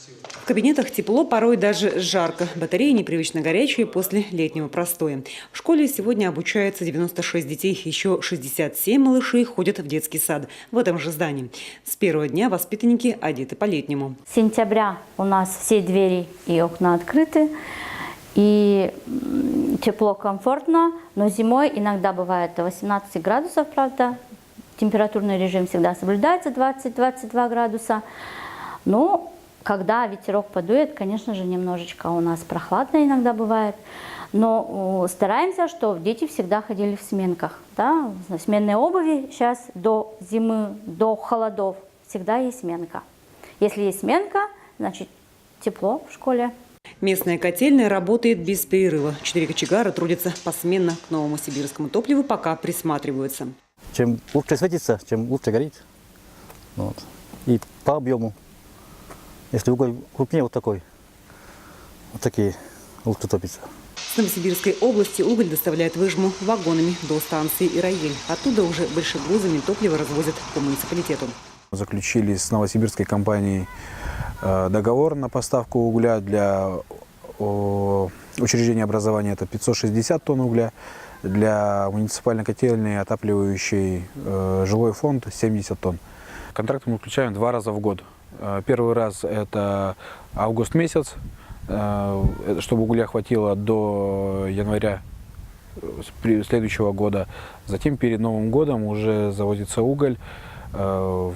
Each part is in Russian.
В кабинетах тепло, порой даже жарко. Батареи непривычно горячие после летнего простоя. В школе сегодня обучается 96 детей. Еще 67 малышей ходят в детский сад в этом же здании. С первого дня воспитанники одеты по-летнему. С сентября у нас все двери и окна открыты. И тепло, комфортно. Но зимой иногда бывает до 18 градусов, правда. Температурный режим всегда соблюдается 20-22 градуса. Но когда ветерок подует, конечно же, немножечко у нас прохладно иногда бывает. Но стараемся, чтобы дети всегда ходили в сменках. Да? В сменной обуви сейчас до зимы, до холодов всегда есть сменка. Если есть сменка, значит тепло в школе. Местная котельная работает без перерыва. 4 кочегара трудятся посменно к новому сибирскому топливу, пока присматриваются. Чем лучше светится, тем лучше горит. Вот. И по объему. Если уголь крупнее вот такой, вот такие лучше топится. С Новосибирской области уголь доставляют в Ижму вагонами до станции Ираель. Оттуда уже большегрузами топливо развозят по муниципалитету. Заключили с новосибирской компанией договор на поставку угля для учреждения образования. Это 560 тонн угля. Для муниципальной котельной, отапливающей жилой фонд, 70 тонн. Контракт мы включаем 2 раза в год. Первый раз это август месяц, чтобы угля хватило до января следующего года. Затем перед Новым годом уже завозится уголь в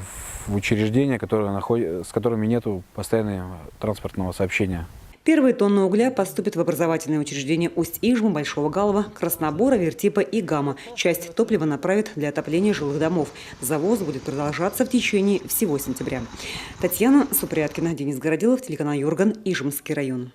учреждения, с которыми нет постоянного транспортного сообщения. Первые тонны угля поступят в образовательные учреждения Усть-Ижмы, Большого Галова, Краснобора, Вертипа и Гама. Часть топлива направят для отопления жилых домов. Завоз будет продолжаться в течение всего сентября. Татьяна Супряткина, Денис Городилов, телеканал Юрган, Ижмский район.